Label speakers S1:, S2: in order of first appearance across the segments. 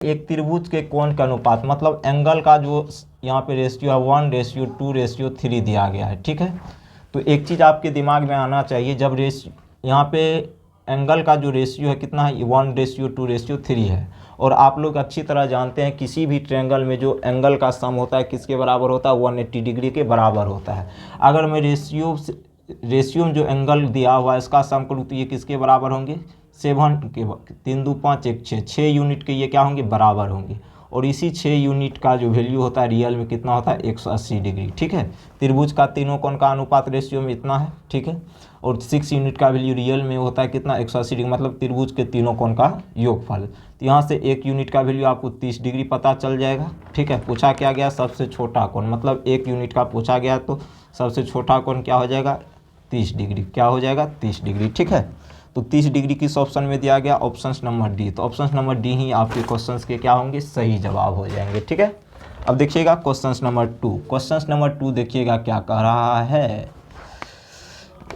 S1: एक त्रिभुज के कोण का अनुपात, मतलब एंगल का जो यहाँ पे रेशियो है 1:2:3 दिया गया है, ठीक है। तो एक चीज़ आपके दिमाग में आना चाहिए, जब यहाँ पे एंगल का जो रेशियो है कितना है, 1:2:3 है। और आप लोग अच्छी तरह जानते हैं किसी भी ट्रायंगल में जो एंगल का सम होता है किसके बराबर होता है, 180 डिग्री के बराबर होता है। अगर मैं रेशियो में जो एंगल दिया हुआ है इसका सम करूँ तो ये किसके बराबर होंगे, 7 के 3 2 5 1 6 यूनिट के ये क्या होंगे, बराबर होंगे। और इसी 6 यूनिट का जो वैल्यू होता है रियल में कितना होता है, 180 डिग्री, ठीक है। त्रिभुज का तीनों कोण का अनुपात रेशियो में इतना है, ठीक है। और 6 यूनिट का वैल्यू रियल में होता है कितना, 180 डिग्री, मतलब त्रिभुज के तीनों कोण का योगफल। तो यहाँ से 1 यूनिट का वैल्यू आपको 30 डिग्री पता चल जाएगा, ठीक है। पूछा क्या गया, सबसे छोटा कोण, मतलब 1 यूनिट का पूछा गया तो सबसे छोटा कोण क्या हो जाएगा, 30 डिग्री, क्या हो जाएगा, 30 डिग्री, ठीक है। तो 30 डिग्री किस ऑप्शन में दिया गया, ऑप्शन नंबर डी। तो ऑप्शन नंबर डी ही आपके क्वेश्चंस के क्या होंगे, सही जवाब हो जाएंगे, ठीक है। अब देखिएगा क्वेश्चन नंबर 2। क्वेश्चन नंबर 2 देखिएगा क्या कह रहा है,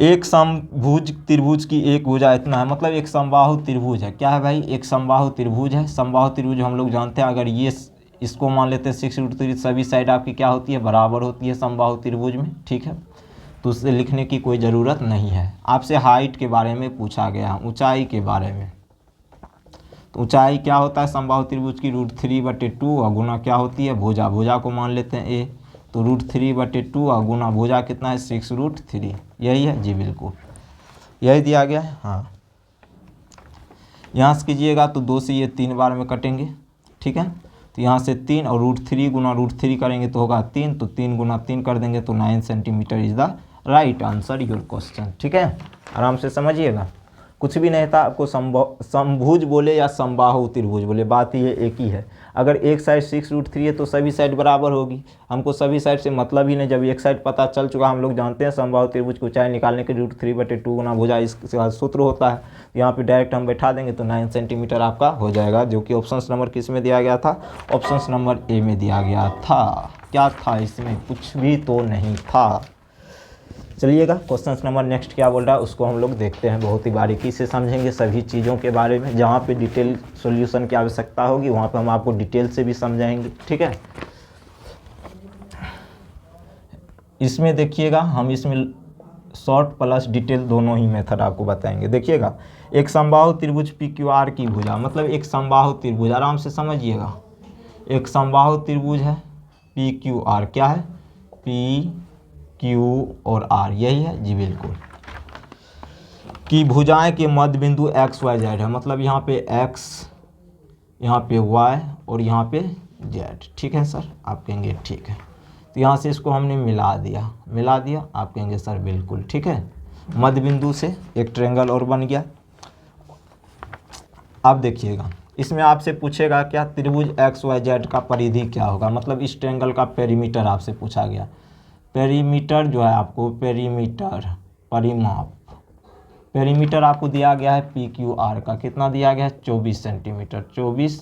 S1: एक समभुज त्रिभुज की एक भुजा इतना है, मतलब एक समबाहु त्रिभुज है। क्या है भाई, एक समबाहु त्रिभुज है। समबाहु त्रिभुज हम लोग जानते हैं, अगर ये इसको मान लेते हैं 6√3, सभी साइड आपकी क्या होती है, बराबर होती है समबाहु त्रिभुज में, ठीक है। तो उससे लिखने की कोई ज़रूरत नहीं है। आपसे हाइट के बारे में पूछा गया, ऊंचाई के बारे में। तो ऊंचाई क्या होता है समबाहु त्रिभुज की, √3/2 और गुना क्या होती है, भुजा। भुजा को मान लेते हैं ए, तो √3/2 और गुना भुजा कितना है, 6√3। यही है जी, बिल्कुल यही दिया गया है। हाँ, यहाँ से कीजिएगा तो 2 से ये 3 बार में कटेंगे, ठीक है। तो यहाँ से 3 और √3 गुना √3 करेंगे तो होगा 3, तो 3 गुना 3 कर देंगे तो 9 centimetre is the right answer your question, ठीक है। आराम से समझिएगा, कुछ भी नहीं था। आपको समभुज बोले या समबाहु त्रिभुज बोले, बात ये एक ही है। अगर एक साइड 6√3 है तो सभी साइड बराबर होगी। हमको सभी साइड से मतलब ही नहीं, जब एक साइड पता चल चुका, हम लोग जानते हैं समबाहु त्रिभुज की ऊंचाई निकालने के √3/2 गुना भुजा इसका सूत्र होता है। यहाँ पे डायरेक्ट हम बैठा देंगे तो 9 सेंटीमीटर आपका हो जाएगा, जो कि ऑप्शन नंबर किस में दिया गया था, ऑप्शन नंबर ए में दिया गया था। क्या था इसमें, कुछ भी तो नहीं था। चलिएगा क्वेश्चन नंबर नेक्स्ट क्या बोल रहा है उसको हम लोग देखते हैं, बहुत ही बारीकी से समझेंगे सभी चीज़ों के बारे में। जहाँ पे डिटेल सॉल्यूशन की आवश्यकता होगी वहाँ पे हम आपको डिटेल से भी समझाएंगे, ठीक है। इसमें देखिएगा, हम इसमें शॉर्ट प्लस डिटेल दोनों ही मेथड आपको बताएंगे। देखिएगा, एक समबाहु त्रिभुज PQR की भुजा, मतलब एक समबाहु त्रिभुज, आराम से समझिएगा। एक समबाहु त्रिभुज है PQR, क्या है, Q और R, यही है जी, बिल्कुल। कि भुजाएं के मध्य बिंदु XYZ है, मतलब यहाँ पे X, यहाँ पे Y और यहाँ पे Z, ठीक है सर, आप कहेंगे ठीक है। तो यहाँ से इसको हमने मिला दिया, आप कहेंगे सर बिल्कुल ठीक है। मध्य बिंदु से एक ट्रायंगल और बन गया। अब देखिएगा, इसमें आपसे पूछेगा क्या, त्रिभुज XYZ का परिधि क्या होगा, मतलब इस ट्रायंगल का पेरीमीटर आपसे पूछा गया। पेरीमीटर जो है आपको, पेरीमीटर आपको दिया गया है PQR का, कितना दिया गया है, 24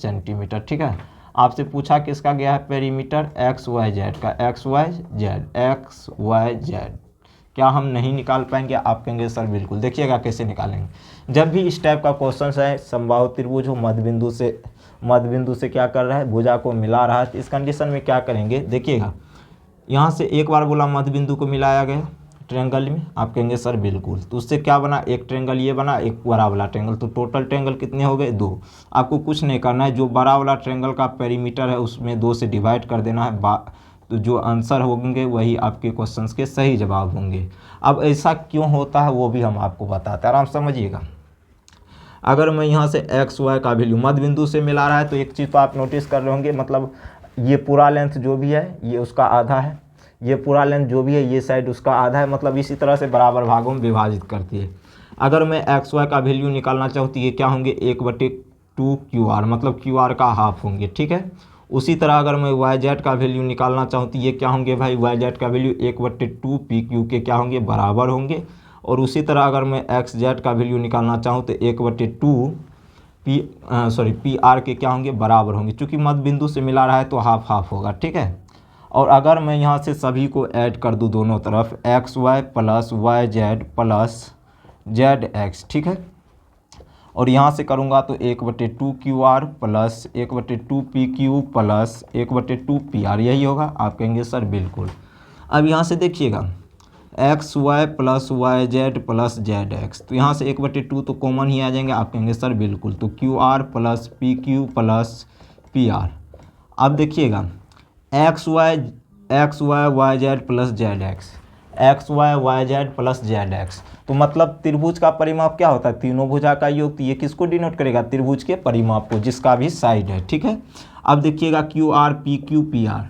S1: सेंटीमीटर, ठीक है। आपसे पूछा किसका गया है पेरीमीटर, XYZ का, XYZ क्या हम नहीं निकाल पाएंगे, आप कहेंगे सर बिल्कुल। देखिएगा कैसे निकालेंगे। जब भी इस टाइप का क्वेश्चन है, समबाहु त्रिभुज हो, मध्य बिंदु से क्या कर रहा है, भुजा को मिला रहा है, तो इस कंडीशन में क्या करेंगे, देखिएगा। यहाँ से एक बार बोला मध्य बिंदु को मिलाया गया ट्रायंगल में, आप कहेंगे सर बिल्कुल। तो उससे क्या बना, एक ट्रायंगल ये बना, एक बड़ा वाला ट्रायंगल, तो टोटल ट्रायंगल कितने हो गए, 2। आपको कुछ नहीं करना है, जो बड़ा वाला ट्रायंगल का पेरीमीटर है उसमें 2 से डिवाइड कर देना है, तो जो आंसर होंगे वही आपके क्वेश्चंस के सही जवाब होंगे। अब ऐसा क्यों होता है वो भी हम आपको बताते हैं, आराम समझिएगा। अगर मैं यहाँ से XY का वैल्यू मध्य बिंदु से मिला रहा है तो एक चीज़ तो आप नोटिस कर रहे होंगे, मतलब ये पूरा लेंथ जो भी है ये उसका आधा है, ये पूरा लेंथ जो भी है ये साइड उसका आधा है, मतलब इसी तरह से बराबर भागों में विभाजित करती है। अगर मैं XY का वैल्यू निकालना चाहूँ तो ये क्या होंगे, 1/2 QR, मतलब QR का हाफ होंगे, ठीक है। उसी तरह अगर मैं YZ का वैल्यू निकालना चाहूँ तो ये क्या होंगे भाई, YZ का वैल्यू 1/2 PQ के क्या होंगे, बराबर होंगे। और उसी तरह अगर मैं XZ का वैल्यू निकालना चाहूँ तो 1/2 PR के क्या होंगे, बराबर होंगे। चूँकि मध्य बिंदु से मिला रहा है तो हाफ हाफ होगा, ठीक है। और अगर मैं यहाँ से सभी को ऐड कर दूँ दोनों तरफ, XY + YZ + ZX, ठीक है। और यहाँ से करूँगा तो 1/2QR plus 1/2PQ plus 1/2PR, यही होगा। आप कहेंगे सर बिल्कुल। अब यहाँ से देखिएगा XY plus YZ plus ZX, तो यहाँ से 1/2 तो कॉमन ही आ जाएंगे। आप कहेंगे सर बिल्कुल। तो QR plus PQ plus PR। अब देखिएगा XY YZ plus ZX, XY YZ plus ZX, तो मतलब त्रिभुज का परिमाप क्या होता है? तीनों भुजा का योग। तो ये किसको डिनोट करेगा? त्रिभुज के परिमाप को, जिसका भी साइड है, ठीक है। अब देखिएगा QR PQ PR,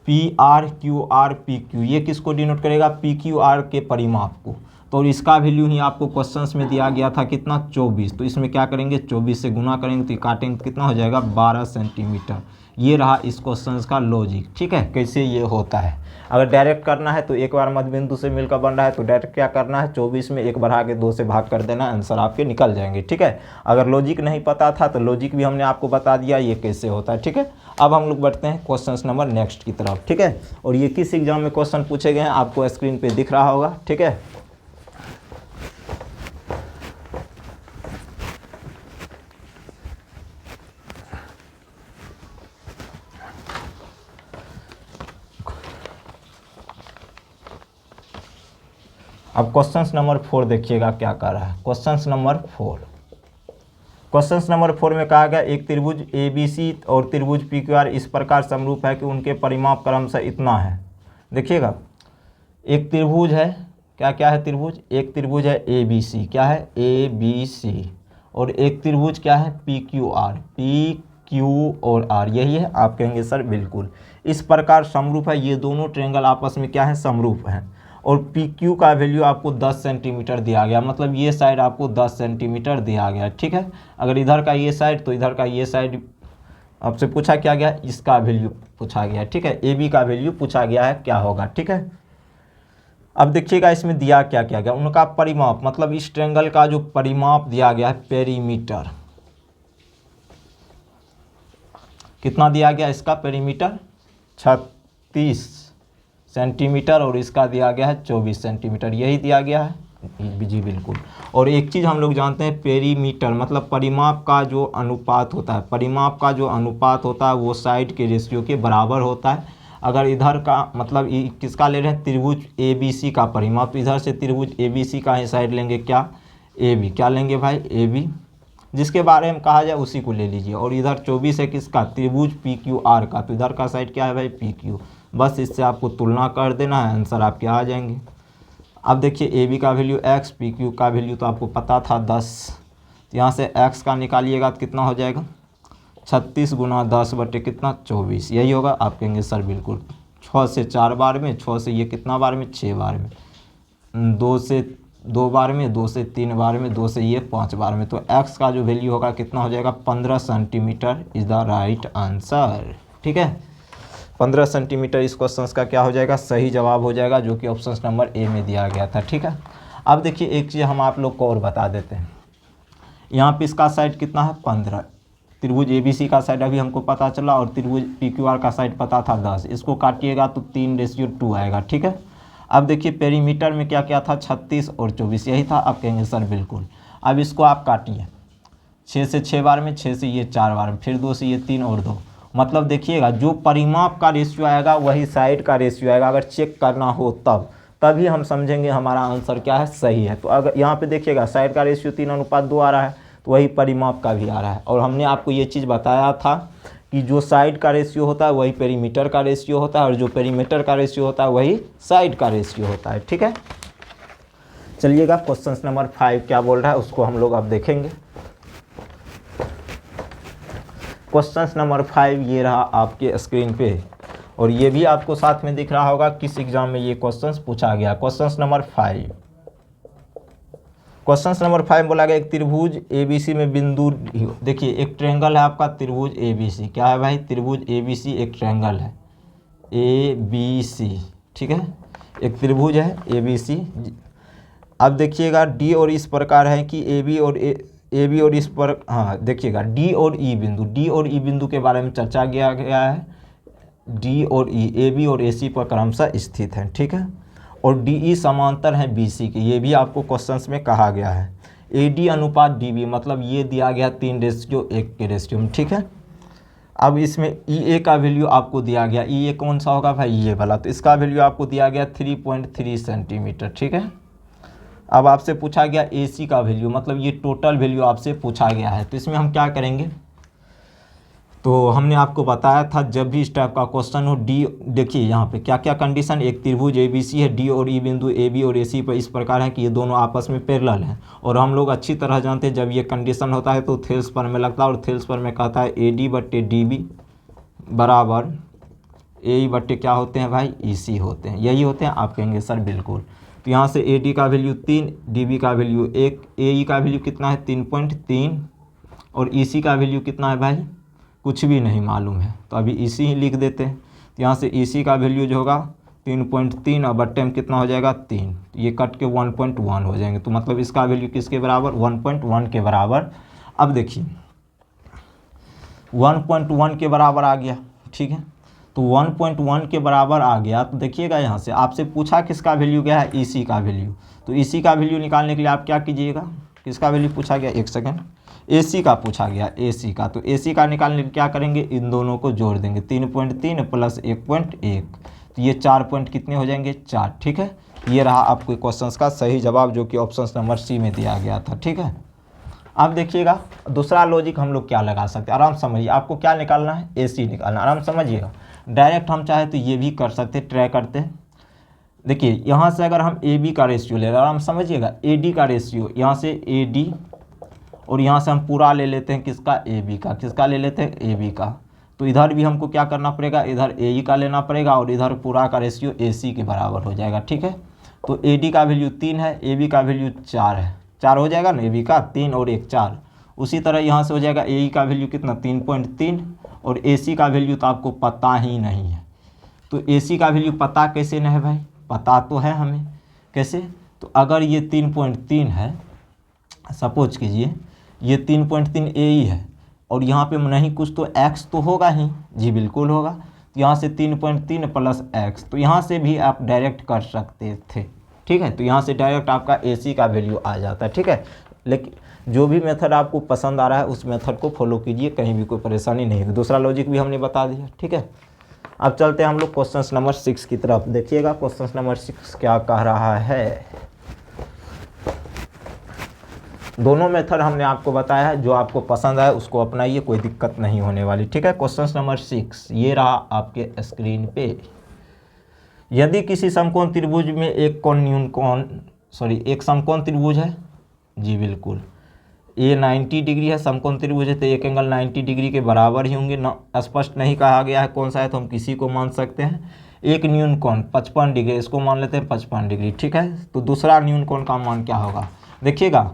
S1: PR QR PQ, ये किसको डिनोट करेगा? PQR के परिमाप को। तो इसका वैल्यू ही आपको क्वेश्चंस में दिया गया था कितना? 24। तो इसमें क्या करेंगे? 24 से गुना करेंगे तो काटेंगे तो कितना हो जाएगा? 12 सेंटीमीटर। ये रहा इस क्वेश्चन का लॉजिक, ठीक है, कैसे ये होता है। अगर डायरेक्ट करना है तो एक बार मध्य बिंदु से मिलकर बन रहा है तो डायरेक्ट क्या करना है? 24 में 1 बढ़ा के 2 से भाग कर देना, आंसर आपके निकल जाएंगे, ठीक है। अगर लॉजिक नहीं पता था तो लॉजिक भी हमने आपको बता दिया ये कैसे होता है, ठीक है। अब हम लोग बढ़ते हैं क्वेश्चन नंबर नेक्स्ट की तरफ, ठीक है। और ये किस एग्जाम में क्वेश्चन पूछे गए हैं आपको स्क्रीन पे दिख रहा होगा, ठीक है। अब क्वेश्चन नंबर 4 देखिएगा क्या कर रहा है। क्वेश्चन नंबर 4 में कहा गया एक त्रिभुज ABC और त्रिभुज PQR इस प्रकार समरूप है कि उनके परिमाप क्रमशः इतना है। देखिएगा एक त्रिभुज है, क्या है त्रिभुज? एक त्रिभुज है ABC, क्या है? ABC, और एक त्रिभुज क्या है? PQR, PQ और R, यही है। आप कहेंगे सर बिल्कुल। इस प्रकार समरूप है, ये दोनों ट्रायंगल आपस में क्या है? समरूप है। और PQ का वैल्यू आपको 10 सेंटीमीटर दिया गया, मतलब ये साइड आपको 10 सेंटीमीटर दिया गया, ठीक है। अगर इधर का ये साइड तो इधर का ये साइड आपसे पूछा क्या गया? इसका वैल्यू पूछा गया, ठीक है। AB का वैल्यू पूछा गया है, क्या होगा, ठीक है। अब देखिएगा इसमें दिया क्या गया? उनका परिमाप, मतलब इस ट्रायंगल का जो परिमाप दिया गया है पेरीमीटर, कितना दिया गया इसका पेरीमीटर? 36 सेंटीमीटर, और इसका दिया गया है 24 सेंटीमीटर, यही दिया गया है जी बिल्कुल। और एक चीज़ हम लोग जानते हैं, पेरीमीटर मतलब परिमाप का जो अनुपात होता है, परिमाप का जो अनुपात होता है वो साइड के रेशियो के बराबर होता है। अगर इधर का मतलब किसका ले रहे हैं? त्रिभुज ABC का परिमाप, तो इधर से त्रिभुज ABC का ही साइड लेंगे, क्या? AB, क्या लेंगे भाई? AB, जिसके बारे में कहा जाए उसी को ले लीजिए। और इधर 24 है किसका? त्रिभुज PQR का, तो इधर का साइड क्या है भाई? PQ। बस इससे आपको तुलना कर देना है, आंसर आपके आ जाएंगे। अब देखिए AB का वैल्यू x, PQ का वैल्यू तो आपको पता था 10, तो यहाँ से x का निकालिएगा तो कितना हो जाएगा? 36 गुना 10 बटे कितना? 24, यही होगा। आप कहेंगे सर बिल्कुल। 6 से 4 बार में, 6 से ये कितना बार में? 6 बार में, 2 से 2 बार में, 2 से 3 बार में, 2 से ये 5 बार में, तो x का जो वैल्यू होगा कितना हो जाएगा? 15 centimetre is the right answer, ठीक है। 15 सेंटीमीटर इस क्वेश्चन का क्या हो जाएगा? सही जवाब हो जाएगा, जो कि ऑप्शन नंबर A में दिया गया था, ठीक है। अब देखिए एक चीज़ हम आप लोग को और बता देते हैं, यहाँ पे इसका साइड कितना है? 15। त्रिभुज ABC का साइड अभी हमको पता चला, और त्रिभुज PQR का साइड पता था 10। इसको काटिएगा तो 3:2 आएगा, ठीक है। अब देखिए पेरीमीटर में क्या क्या था? 36 और 24, यही था। आप कहेंगे सर बिल्कुल। अब इसको आप काटिए, 6 से 6 बार में, 6 से ये 4 बार में, फिर 2 से ये 3 और 2, मतलब देखिएगा जो परिमाप का रेशियो आएगा वही साइड का रेशियो आएगा। अगर चेक करना हो तभी हम समझेंगे हमारा आंसर क्या है? सही है। तो अगर यहाँ पे देखिएगा साइड का रेशियो 3:2 आ रहा है, तो वही परिमाप का भी आ रहा है। और हमने आपको ये चीज़ बताया था कि जो साइड का रेशियो होता है वही पेरीमीटर का रेशियो होता है, और जो पेरीमीटर का रेशियो होता है वही साइड का रेशियो होता है, ठीक है। चलिएगा क्वेश्चन नंबर 5 क्या बोल रहा है उसको हम लोग अब देखेंगे। क्वेश्चन नंबर 5 ये रहा आपके स्क्रीन पे, और ये भी आपको साथ में दिख रहा होगा किस एग्जाम में ये क्वेश्चन पूछा गया। क्वेश्चन नंबर 5 बोला गया एक त्रिभुज ABC में बिंदु, देखिए एक ट्रायंगल है आपका त्रिभुज ABC, क्या है भाई? त्रिभुज ABC एक ट्रायंगल है ABC, ठीक है। एक त्रिभुज है ABC। अब देखिएगा D और इस प्रकार है कि AB और इस पर, हाँ देखिएगा D और E बिंदु के बारे में चर्चा किया गया है। D और E AB और AC पर क्रमशः स्थित है, ठीक है। और DE समांतर है BC के, ये भी आपको क्वेश्चंस में कहा गया है। AD अनुपात DB, मतलब ये दिया गया 3:1 के रेशियो में, ठीक है। अब इसमें EA का वैल्यू आपको दिया गया, EA कौन सा होगा भाई, ये वाला, तो इसका वैल्यू आपको दिया गया 3.3 सेंटीमीटर, ठीक है। अब आपसे पूछा गया AC का वैल्यू, मतलब ये टोटल वैल्यू आपसे पूछा गया है। तो इसमें हम क्या करेंगे, तो हमने आपको बताया था जब भी इस टाइप का क्वेश्चन हो, डी देखिए यहाँ पे क्या क्या कंडीशन, एक त्रिभुज ABC है, डी और ई बिंदु AB और AC पर इस प्रकार है कि ये दोनों आपस में पैरेलल हैं। और हम लोग अच्छी तरह जानते हैं जब ये कंडीशन होता है तो थेल्स पर में लगता है, और थेल्स पर में कहता है AD/DB बराबर AE/ क्या होते हैं भाई, EC होते हैं, यही होते हैं। आप कहेंगे सर बिल्कुल। तो यहाँ से AD का वैल्यू 3, DB का वैल्यू 1, AE का वैल्यू कितना है 3.3, और EC का वैल्यू कितना है भाई, कुछ भी नहीं मालूम है, तो अभी EC ही लिख देते हैं। तो यहाँ से EC का वैल्यू जो होगा 3.3 और बट्टे में कितना हो जाएगा 3, ये कट के 1.1 हो जाएंगे। तो मतलब इसका वैल्यू किसके बराबर, 1.1 के बराबर। अब देखिए 1.1 के बराबर आ गया, ठीक है। तो 1.1 के बराबर आ गया, तो देखिएगा यहाँ से आपसे पूछा किसका वैल्यू गया है, EC का वैल्यू। तो EC का वैल्यू निकालने के लिए आप क्या कीजिएगा, किसका वैल्यू पूछा गया, एक सेकेंड, AC का पूछा गया, AC का। तो AC का निकालने के लिए क्या करेंगे, इन दोनों को जोड़ देंगे, 3.3 प्लस 1.1, तो ये 4 पॉइंट कितने हो जाएंगे, 4, ठीक है। ये रहा आपके क्वेश्चन का सही जवाब, जो कि ऑप्शन नंबर C में दिया गया था, ठीक है। अब देखिएगा दूसरा लॉजिक हम लोग क्या लगा सकते हैं, आराम समझिए। आपको क्या निकालना है, AC निकालना, आराम समझिएगा। डायरेक्ट हम चाहे तो ये भी कर सकते, ट्राई करते हैं। देखिए यहाँ से अगर हम AB का रेशियो ले रहे हैं, आराम समझिएगा, AD का रेशियो, यहाँ से AD, और यहाँ से हम पूरा ले लेते हैं किसका, AB का, किसका ले लेते हैं, AB का। तो इधर भी हमको क्या करना पड़ेगा, इधर AE का लेना पड़ेगा, और इधर पूरा का रेशियो AC के बराबर हो जाएगा, ठीक है। तो AD का वैल्यू 3 है, AB का वैल्यू 4 है, 4 हो जाएगा ना, AB का 3 और 1 4। उसी तरह यहाँ से हो जाएगा AE का वैल्यू कितना, 3.3, और AC का वैल्यू तो आपको पता ही नहीं है। तो AC का वैल्यू पता कैसे नहीं है भाई, पता तो है हमें, कैसे, तो अगर ये 3.3 है, सपोज कीजिए ये 3.3 AE है, और यहाँ पे नहीं कुछ तो x तो होगा ही, जी बिल्कुल होगा। तो यहाँ से 3.3 प्लस x, तो यहाँ से भी आप डायरेक्ट कर सकते थे, ठीक है। तो यहाँ से डायरेक्ट आपका AC का वैल्यू आ जाता है, ठीक है। लेकिन जो भी मेथड आपको पसंद आ रहा है उस मेथड को फॉलो कीजिए, कहीं भी कोई परेशानी नहीं है। दूसरा लॉजिक भी हमने बता दिया, ठीक है। अब चलते हैं हम लोग क्वेश्चन नंबर 6 की तरफ। देखिएगा क्वेश्चन नंबर 6 क्या कह रहा है। दोनों मेथड हमने आपको बताया है, जो आपको पसंद आए उसको अपनाइए, कोई दिक्कत नहीं होने वाली, ठीक है। क्वेश्चन नंबर 6 ये रहा आपके स्क्रीन पे। यदि किसी समकोण त्रिभुज में एक समकोण त्रिभुज है, जी बिल्कुल, ये 90 डिग्री है, समकोण त्रिभुज है, तो एक एंगल 90 डिग्री के बराबर ही होंगे। स्पष्ट नहीं कहा गया है कौन सा है, तो हम किसी को मान सकते हैं। एक न्यून कोण 55 डिग्री, इसको मान लेते हैं 55 डिग्री, ठीक है। तो दूसरा न्यून कोण का मान क्या होगा, देखिएगा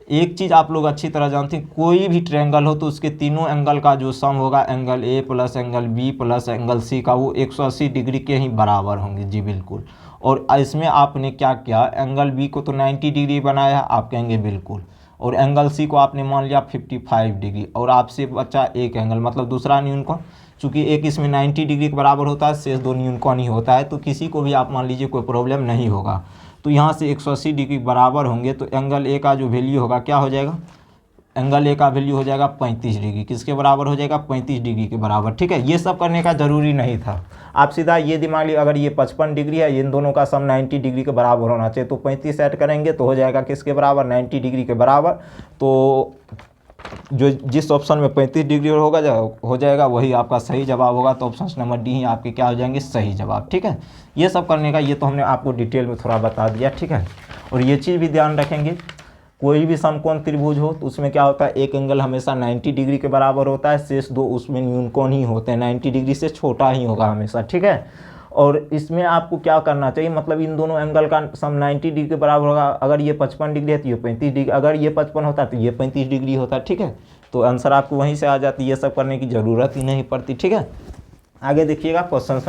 S1: एक चीज़ आप लोग अच्छी तरह जानते हैं, कोई भी ट्रायंगल हो तो उसके तीनों एंगल का जो सम होगा, angle A plus angle B plus angle C का, वो 180 डिग्री के ही बराबर होंगे, जी बिल्कुल। और इसमें आपने क्या किया, एंगल B को तो 90 डिग्री बनाया, आप कहेंगे बिल्कुल, और एंगल C को आपने मान लिया 55 डिग्री, और आपसे बचा एक एंगल, मतलब दूसरा न्यून कोण। चूँकि एक इसमें 90 डिग्री के बराबर होता है, शेष 2 न्यून कोण ही होता है, तो किसी को भी आप मान लीजिए कोई प्रॉब्लम नहीं होगा। तो यहाँ से 180 डिग्री बराबर होंगे, तो एंगल A का जो वैल्यू होगा क्या हो जाएगा, एंगल A का वैल्यू हो जाएगा 35 डिग्री, किसके बराबर हो जाएगा, 35 डिग्री के बराबर, ठीक है। ये सब करने का ज़रूरी नहीं था, आप सीधा ये दिमाग लीजिए, अगर ये 55 डिग्री है, इन दोनों का सम 90 डिग्री के बराबर होना चाहिए, तो 35 ऐड करेंगे तो हो जाएगा किसके बराबर, 90 डिग्री के बराबर। तो जो जिस ऑप्शन में 35 डिग्री हो जाएगा वही आपका सही जवाब होगा। तो ऑप्शन नंबर D ही आपके क्या हो जाएंगे, सही जवाब, ठीक है। ये सब करने का, ये तो हमने आपको डिटेल में थोड़ा बता दिया, ठीक है। और ये चीज़ भी ध्यान रखेंगे, कोई भी समकोण त्रिभुज हो तो उसमें क्या होता है, एक एंगल हमेशा 90 डिग्री के बराबर होता है, शेष 2 उसमें न्यून कोण ही होते हैं, 90 डिग्री से छोटा ही होगा हमेशा, ठीक है। और इसमें आपको क्या करना चाहिए, मतलब इन दोनों एंगल का सम 90 डिग्री के बराबर होगा। अगर ये 55 डिग्री है तो ये 35 डिग्री, अगर ये 55 होता तो ये 35 डिग्री होता, ठीक है। तो आंसर आपको वहीं से आ जाती, ये सब करने की ज़रूरत ही नहीं पड़ती, ठीक है। आगे देखिएगा क्वेश्चन